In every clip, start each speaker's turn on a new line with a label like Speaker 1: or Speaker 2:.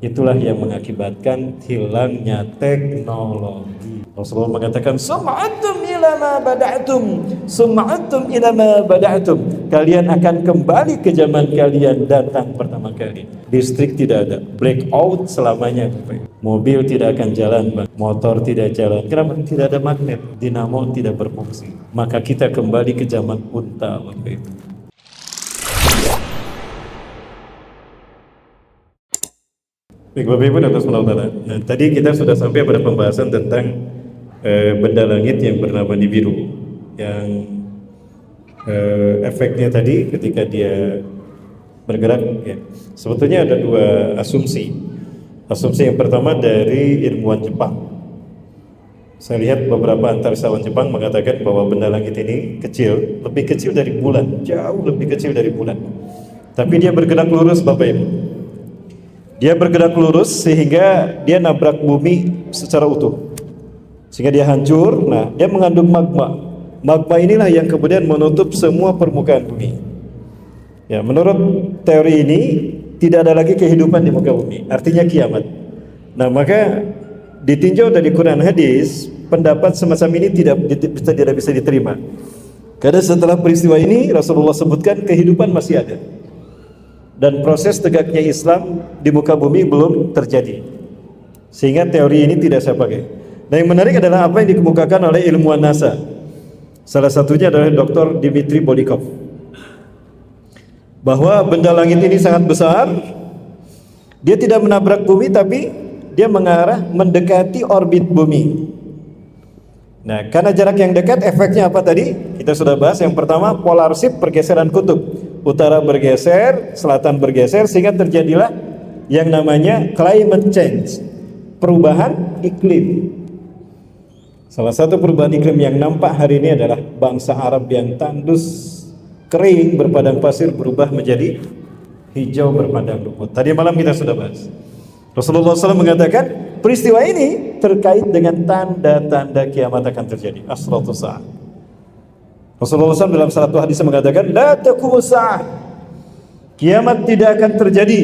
Speaker 1: Itulah yang mengakibatkan hilangnya teknologi. Rasulullah mengatakan, "Sum'atum ila ma bada'tum, sum'atum ila ma bada'tum." Kalian akan kembali ke zaman kalian datang pertama kali. Listrik tidak ada, blackout selamanya. Mobil tidak akan jalan, motor tidak jalan. Kenapa? Tidak ada magnet, dinamo tidak berfungsi. Maka kita kembali ke zaman unta waktu itu. Baik, Bapak Ibu dan Saudara. Nah, tadi kita sudah sampai pada pembahasan tentang benda langit yang bernama Nibiru, yang efeknya tadi ketika dia bergerak, ya. Sebetulnya ada dua asumsi. Asumsi yang pertama dari ilmuwan Jepang. Saya lihat beberapa antarisawan Jepang mengatakan bahwa benda langit ini kecil, lebih kecil dari bulan, jauh lebih kecil dari bulan. Tapi dia bergerak lurus, Bapak Ibu. Dia bergerak lurus sehingga dia nabrak bumi secara utuh, sehingga dia hancur. Nah, dia mengandung magma. Magma inilah yang kemudian menutup semua permukaan bumi. Ya, menurut teori ini tidak ada lagi kehidupan di muka bumi, artinya kiamat. Nah, maka ditinjau dari Quran hadis, pendapat semacam ini tidak bisa diterima. Karena setelah peristiwa ini Rasulullah sebutkan kehidupan masih ada. Dan proses tegaknya Islam di muka bumi belum terjadi, sehingga teori ini tidak saya pakai. Nah, yang menarik adalah apa yang dikemukakan oleh ilmuwan NASA. Salah satunya adalah Dr. Dmitry Bolikov, bahwa benda langit ini sangat besar. Dia tidak menabrak bumi, tapi dia mengarah mendekati orbit bumi. Nah, karena jarak yang dekat, efeknya apa tadi? Kita sudah bahas. Yang pertama, polar shift, pergeseran kutub. Utara bergeser, selatan bergeser, sehingga terjadilah yang namanya climate change, perubahan iklim. Salah satu perubahan iklim yang nampak hari ini adalah bangsa Arab yang tandus, kering, berpadang pasir berubah menjadi hijau berpadang rumput. Tadi malam kita sudah bahas. Rasulullah SAW mengatakan peristiwa ini terkait dengan tanda-tanda kiamat akan terjadi. Asratus sa'ah. Rasulullah SAW dalam satu hadis mengatakan, la taqumus sa'ah, kiamat tidak akan terjadi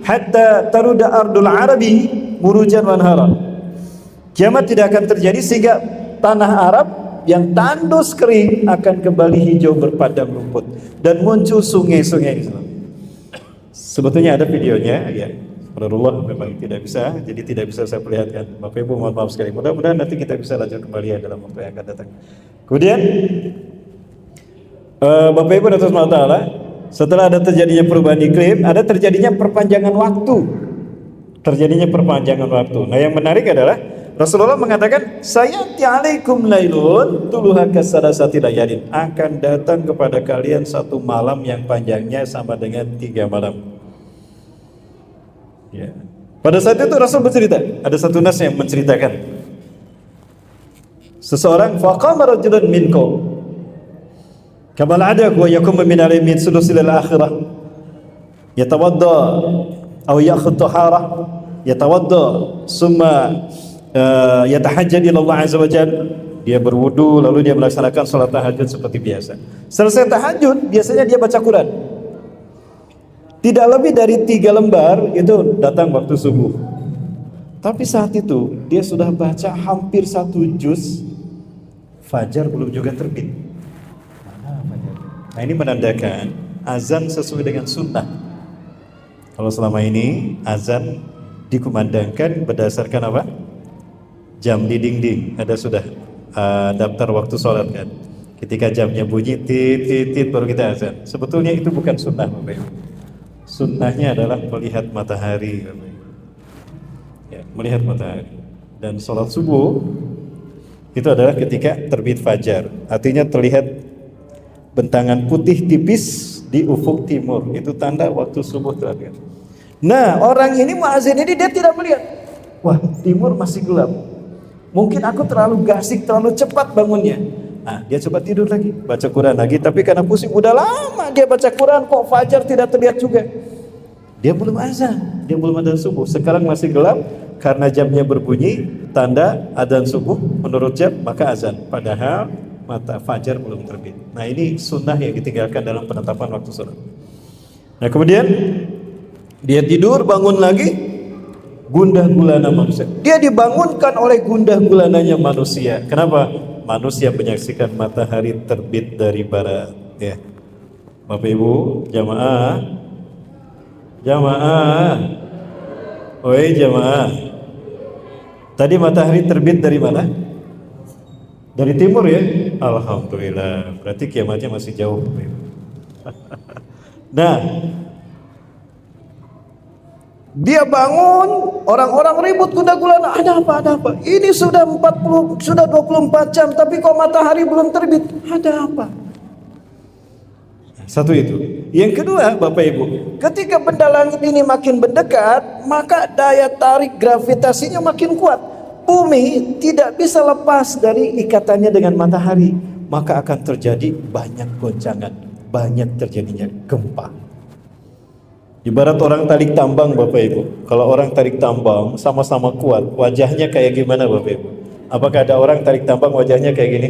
Speaker 1: hatta taruda ardul arabi murujan wanhara. Kiamat tidak akan terjadi sehingga tanah Arab yang tandus kering akan kembali hijau berpadang rumput dan muncul sungai-sungai Islam. Sebetulnya ada videonya, ya. Rasulullah memang tidak bisa, jadi tidak bisa saya perlihatkan. Bapak Ibu mohon maaf sekali. Mudah-mudahan nanti kita bisa lanjut kembali ya dalam waktu yang akan datang. Kemudian Bapak Ibu dan Saudara, setelah ada terjadinya perubahan iklim, ada terjadinya perpanjangan waktu. Terjadinya perpanjangan waktu. Nah, yang menarik adalah Rasulullah mengatakan, sayati alaikum lailun tuluha kasadasati layalin, akan datang kepada kalian satu malam yang panjangnya sama dengan 3 malam. Ya. Pada saat itu Rasul bercerita, ada satu nas yang menceritakan, seseorang faqama rajulun minkum kamal ada wa yakum min al-yamin sulusil al-akhirah yatawadda aw ya'khudh tahara yatawadda summa yatahajjad ila Allah azza wa jalla. Dia berwudu lalu dia melaksanakan salat tahajud seperti biasa. Selesai tahajud biasanya dia baca Quran. Tidak lebih dari 3 lembar itu datang waktu subuh. Tapi saat itu dia sudah baca hampir 1 juz, fajar belum juga terbit. Nah, ini menandakan azan sesuai dengan sunnah. Kalau selama ini azan dikumandangkan berdasarkan apa? Jam di dinding, ada sudah daftar waktu sholat kan. Ketika jamnya bunyi tit baru kita azan. Sebetulnya itu bukan sunnah, Bapak Ibu. Sunnahnya adalah melihat matahari, Bapak Ibu. Ya, melihat matahari. Dan sholat subuh itu adalah ketika terbit fajar. Artinya terlihat bentangan putih tipis di ufuk timur, itu tanda waktu subuh terakhir. Nah, orang ini muazin ini dia tidak melihat, wah timur masih gelap, mungkin aku terlalu gasik, terlalu cepat bangunnya. Nah, dia coba tidur lagi, baca Quran lagi, tapi karena pusing udah lama dia baca Quran kok fajar tidak terlihat juga. Dia belum azan, dia belum adzan subuh. Sekarang masih gelap karena jamnya berbunyi, tanda adzan subuh menurut jam, maka azan. Padahal mata fajar belum terbit. Nah, ini sunnah yang ditinggalkan dalam penetapan waktu sholat. Nah, kemudian dia tidur, bangun lagi, gundah gulana manusia. Dia dibangunkan oleh gundah gulananya manusia. Kenapa? Manusia menyaksikan matahari terbit dari barat. Ya, Bapak Ibu, jamaah, jamaah, oi jamaah. Tadi matahari terbit dari mana? Dari timur ya. Alhamdulillah. Berarti kiamatnya masih jauh. Nah, dia bangun, orang-orang ribut kuda gulana, ada apa, ada apa? Ini sudah 24 jam, tapi kok matahari belum terbit? Ada apa? Satu itu. Yang kedua, Bapak Ibu, ketika benda langit ini makin mendekat, maka daya tarik gravitasinya makin kuat. Bumi tidak bisa lepas dari ikatannya dengan matahari, maka akan terjadi banyak goncangan, banyak terjadinya gempa. Ibarat orang tarik tambang, Bapak Ibu. Kalau orang tarik tambang sama-sama kuat, wajahnya kayak gimana, Bapak Ibu? Apakah ada orang tarik tambang wajahnya kayak gini?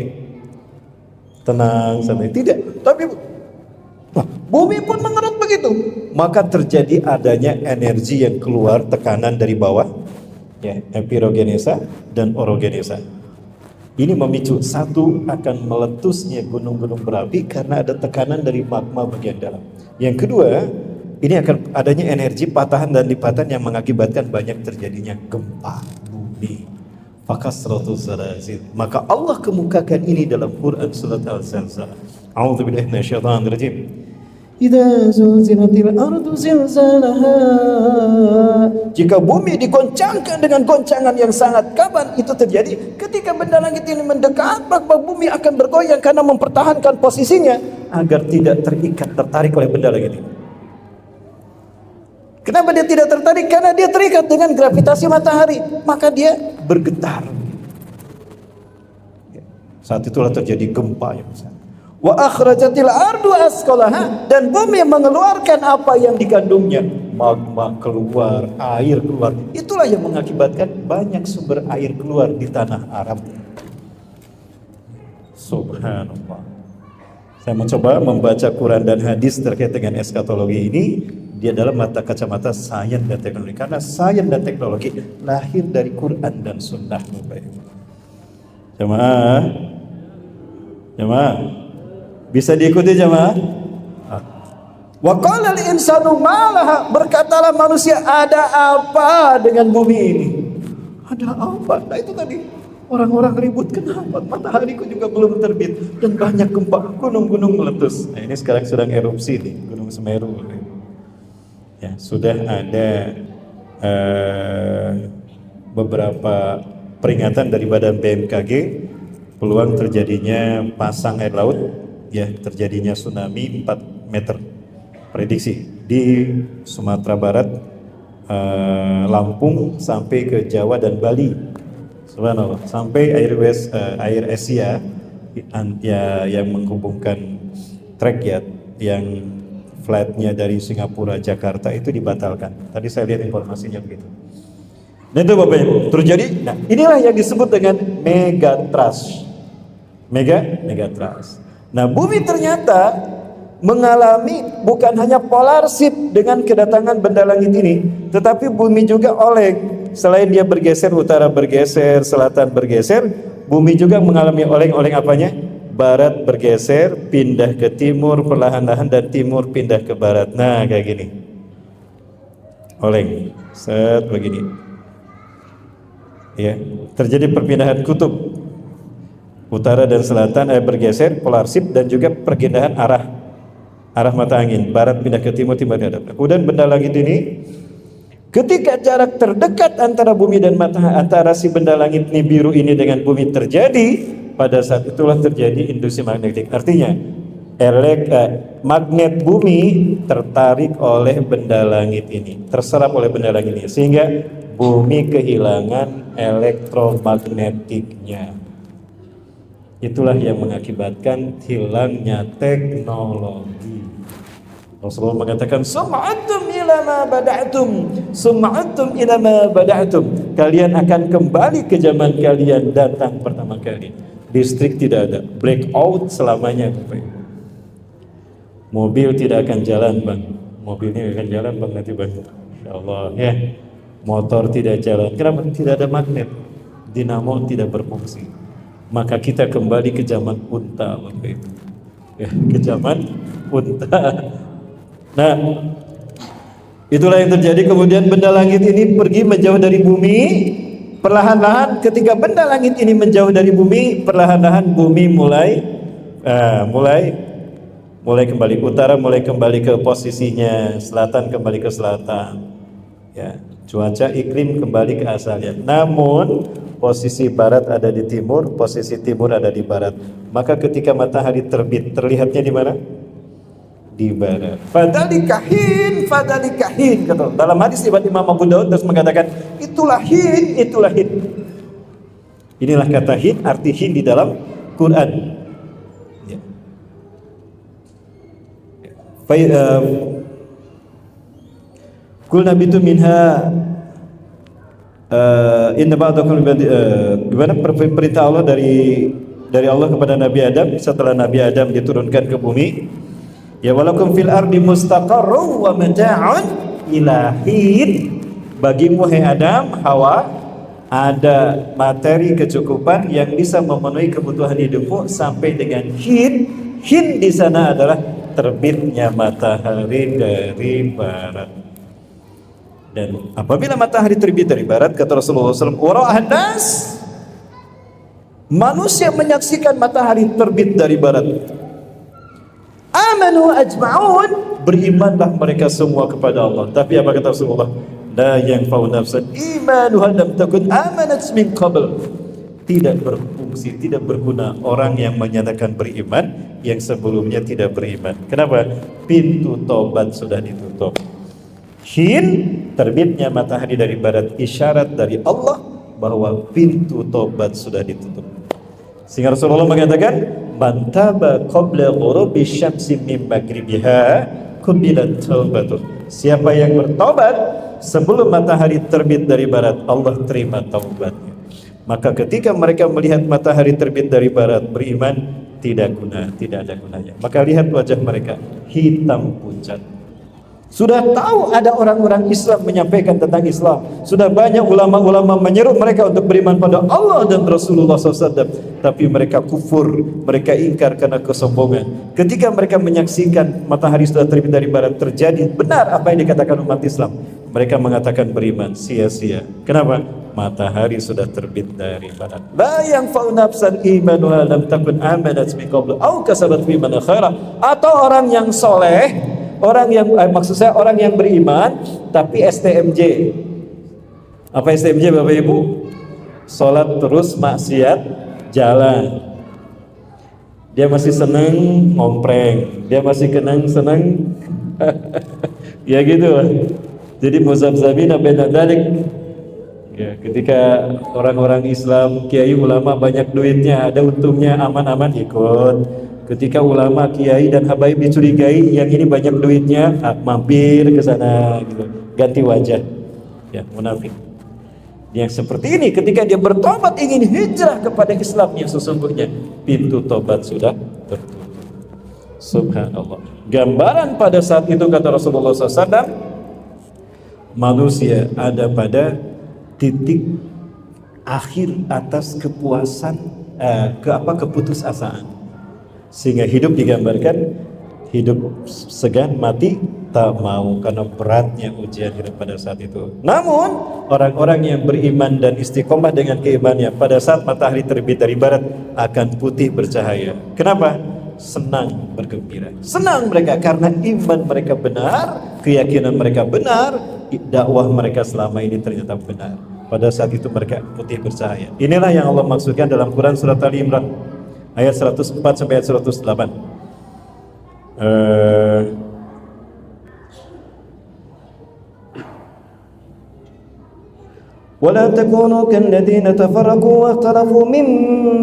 Speaker 1: Tenang, santai. Tidak. Tapi bumi pun mengerut begitu. Maka terjadi adanya energi yang keluar, tekanan dari bawah, ya, epirogenesa dan orogenesa. Ini memicu, satu, akan meletusnya gunung-gunung berapi karena ada tekanan dari magma bagian dalam. Yang kedua, ini akan adanya energi patahan dan lipatan yang mengakibatkan banyak terjadinya gempa bumi. Fakasratus zalazil. Maka Allah kemukakan ini dalam Quran surat Al-Zalzalah. A'udzubillahi minasyaitonir rajim. Idza zulzilatil ardu zilzalaha. Jika bumi digoncangkan dengan goncangan yang sangat, kapan itu terjadi? Ketika benda langit ini mendekat, maka bumi akan bergoyang karena mempertahankan posisinya agar tidak tertarik oleh benda langit ini. Kenapa dia tidak tertarik? Karena dia terikat dengan gravitasi matahari, maka dia bergetar. Saat itulah terjadi gempa yang besar. Wa akhrajatil ardu asqalaha, dan bumi mengeluarkan apa yang dikandungnya. Magma keluar, air keluar. Itulah yang mengakibatkan banyak sumber air keluar di tanah Arab. Subhanallah. Saya mencoba membaca Quran dan hadis terkait dengan eskatologi ini. Dia dalam mata kacamata sains dan teknologi, karena sains dan teknologi lahir dari Quran dan Sunnah. Jamaah, jamaah, bisa diikuti jamaah? Wa qala al-insanu malaha, berkatalah manusia, ada apa dengan bumi ini? Ada apa? Nah itu tadi orang-orang ribut, kenapa matahariku juga belum terbit dan banyak gempa, gunung-gunung meletus. Nah ini sekarang sedang erupsi nih, Gunung Semeru. Ya, sudah ada beberapa peringatan dari Badan BMKG peluang terjadinya pasang air laut, ya, terjadinya tsunami 4 meter prediksi di Sumatera Barat, Lampung sampai ke Jawa dan Bali. Subhanallah, sampai air Asia yang menghubungkan trek, ya, yang flightnya dari Singapura Jakarta itu dibatalkan. Tadi saya lihat informasinya begitu. Nah itu Bapak Ibu terjadi. Nah inilah yang disebut dengan megatrust. Megatrust. Nah bumi ternyata mengalami bukan hanya polar shift dengan kedatangan benda langit ini, tetapi bumi juga oleng. Selain dia bergeser, utara bergeser, selatan bergeser, bumi juga mengalami oleng apanya? Barat bergeser, pindah ke timur perlahan-lahan, dan timur pindah ke barat. Nah kayak gini, oleng, set begini, ya, terjadi perpindahan kutub, utara dan selatan bergeser, polar shift, dan juga perpindahan arah mata angin, barat pindah ke timur, timur ke barat. Kemudian benda langit ini, ketika jarak terdekat antara bumi dan matahari, antara si benda langit ini biru ini dengan bumi terjadi, pada saat itulah terjadi induksi magnetik. Artinya magnet bumi tertarik oleh benda langit ini, terserap oleh benda langit ini, sehingga bumi kehilangan elektromagnetiknya. Itulah yang mengakibatkan hilangnya teknologi. Rasulullah mengatakan, sum'atum ila ma bada'tum, sum'atum ila ma bada'tum. Kalian akan kembali ke zaman kalian datang pertama kali. Listrik tidak ada, blackout selamanya. Mobil tidak akan jalan, Bang. Mobilnya akan jalan, Bang, nanti, Bang. Insyaallah, ya. motor tidak jalan. Kenapa? Tidak ada magnet, dinamo tidak berfungsi. Maka kita kembali ke zaman unta, Bapak Ibu. Ya, ke zaman unta. Nah, itulah yang terjadi. Kemudian benda langit ini pergi menjauh dari bumi. Perlahan-lahan ketika benda langit ini menjauh dari bumi, perlahan-lahan bumi mulai kembali ke utara, mulai kembali ke posisinya, selatan kembali ke selatan. Ya, cuaca iklim kembali ke asalnya. Namun posisi barat ada di timur, posisi timur ada di barat. Maka ketika matahari terbit, terlihatnya di mana? Di barat. Fadzalika hin kata. Dalam hadis riwayat Imam Abu Daud terus mengatakan, itulah hin. Inilah kata hin, arti hin di dalam Quran. Ya. Kul nabitu minha inna ba'dakum gimana perintah Allah dari Allah kepada Nabi Adam setelah Nabi Adam diturunkan ke bumi. Ya walakum fil ardi mustaqarrun wa mata'un ila hin. Bagimu hai Adam, Hawa, ada materi kecukupan yang bisa memenuhi kebutuhan hidupmu sampai dengan hin. Hin di sana adalah terbitnya matahari dari barat. Dan apabila matahari terbit dari barat, kata Rasulullah SAW, wara'ahan nas, manusia menyaksikan matahari terbit dari barat. Amanu ajma'un, berimanlah mereka semua kepada Allah. Tapi apa kata Rasulullah? La yanfa'u nafsan imanuha lam takun amanat min qabl. Tidak berfungsi, tidak berguna orang yang menyatakan beriman yang sebelumnya tidak beriman. Kenapa? Pintu taubat sudah ditutup. Hin, terbitnya matahari dari barat, isyarat dari Allah bahwa pintu taubat sudah ditutup. Sehingga Rasulullah mengatakan, man taba qabla ghurubi syamsi min maghribiha qubilat taubatuh. Siapa yang bertobat sebelum matahari terbit dari barat, Allah terima taubatnya. Maka ketika mereka melihat matahari terbit dari barat, beriman, tidak ada gunanya. Maka lihat wajah mereka, hitam pucat. Sudah tahu ada orang-orang Islam menyampaikan tentang Islam. Sudah banyak ulama-ulama menyeru mereka untuk beriman pada Allah dan Rasulullah SAW. Tapi mereka kufur, mereka ingkar karena kesombongan. Ketika mereka menyaksikan matahari sudah terbit dari barat, terjadi benar apa yang dikatakan umat Islam. Mereka mengatakan beriman, sia-sia. Kenapa? Matahari sudah terbit dari barat. La yanfa'u nafsan imanuha lam takun amanat min qabl aw kasabat fi imanin khaira. Atau orang yang soleh, orang yang maksud saya orang yang beriman tapi STMJ. Apa STMJ Bapak Ibu? Salat terus, maksiat jalan. Dia masih seneng ngompreng, dia masih seneng ya gitu. Jadi muzabzabina baina dzalik. Ya, ketika orang-orang Islam, kiai ulama banyak duitnya, ada untungnya, aman-aman ikut. Ketika ulama, kiai dan habaib dicurigai yang ini banyak duitnya, mampir ke sana gitu, ganti wajah. Ya, munafik. Yang seperti ini ketika dia bertobat ingin hijrah kepada Islam yang sesungguhnya, pintu tobat sudah tertutup. Subhanallah. Gambaran pada saat itu kata Rasulullah SAW, manusia ada pada titik akhir atas kepuasan keputusasaan. Sehingga hidup digambarkan hidup segan, mati tak mau karena beratnya ujian hidup pada saat itu. Namun orang-orang yang beriman dan istiqomah dengan keimanannya pada saat matahari terbit dari barat akan putih bercahaya. Kenapa? Senang, bergembira. Senang mereka karena iman mereka benar, keyakinan mereka benar, dakwah mereka selama ini ternyata benar. Pada saat itu mereka putih bercahaya. Inilah yang Allah maksudkan dalam Quran surat Ali Imran ayat 104 sampai ayat 108. ولا تكونوا كالذين تفرقوا واختلفوا من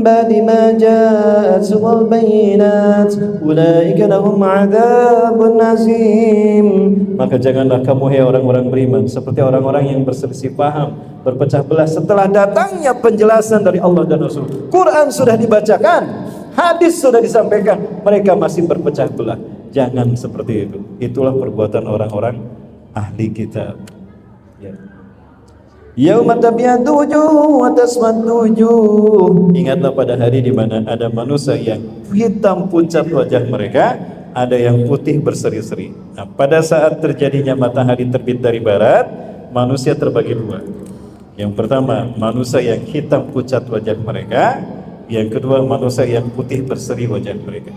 Speaker 1: بعد ما جاءتهم البينات أولئك لهم عذاب عظيم. Maka janganlah kamu hai orang-orang beriman seperti orang-orang yang berselisih paham, berpecah belah setelah datangnya penjelasan dari Allah dan Rasul. Quran sudah dibacakan, hadis sudah disampaikan, mereka masih berpecah belah. Jangan seperti itu. Itulah perbuatan orang-orang ahli kitab. Ya. Yauma tabyaddu wujuh wa taswaddu wujuh. Ingatlah pada hari di mana ada manusia yang hitam pucat wajah mereka, ada yang putih berseri-seri. Nah, pada saat terjadinya matahari terbit dari barat, manusia terbagi dua. Yang pertama, manusia yang hitam pucat wajah mereka, yang kedua, manusia yang putih berseri wajah mereka.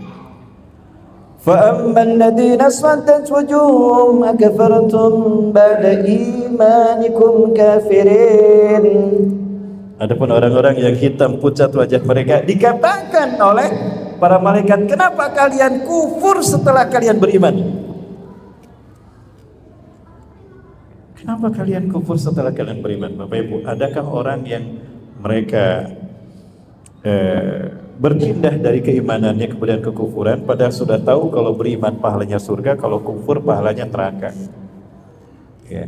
Speaker 1: فَأَمَّا الَّذِينَ اسْوَدَّتْ وُجُوهُهُمْ أَكَفَرْتُمْ بَعْدَ إِيمَانِكُمْ كَافِرِينَ. Adapun orang-orang yang hitam pucat wajah mereka, dikatakan oleh para malaikat, kenapa kalian kufur setelah kalian beriman? Kenapa kalian kufur setelah kalian beriman? Bapak Ibu, adakah orang yang mereka berpindah dari keimanannya kemudian kekufuran, padahal sudah tahu kalau beriman pahalanya surga, kalau kufur pahalanya neraka? Ya.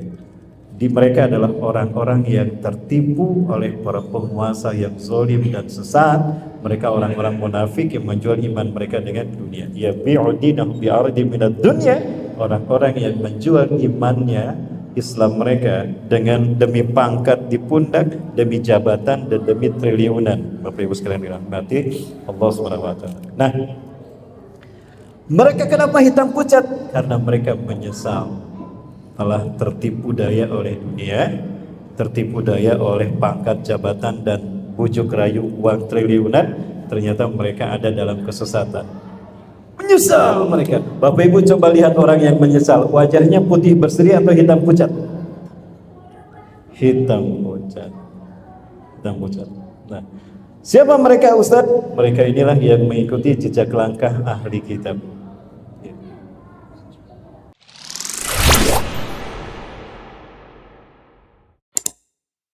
Speaker 1: Di mereka adalah orang-orang yang tertipu oleh para penguasa yang zalim dan sesat. Mereka orang-orang munafik yang menjual iman mereka dengan dunia. Ya bi'udinahu bi'ardi minad dunya. Orang-orang yang menjual imannya, Islam mereka, dengan demi pangkat di pundak, demi jabatan, dan demi triliunan. Bapak Ibu sekalian dirahmati Allah Subhanahu wa taala. Nah, mereka kenapa hitam pucat? Karena mereka menyesal telah tertipu daya oleh dunia, tertipu daya oleh pangkat, jabatan, dan bujuk rayu uang triliunan. Ternyata mereka ada dalam kesesatan. Menyesal mereka. Bapak Ibu coba lihat orang yang menyesal, wajahnya putih berseri atau hitam pucat? Hitam pucat. Hitam pucat. Nah, siapa mereka Ustaz? Mereka inilah yang mengikuti jejak langkah ahli kitab.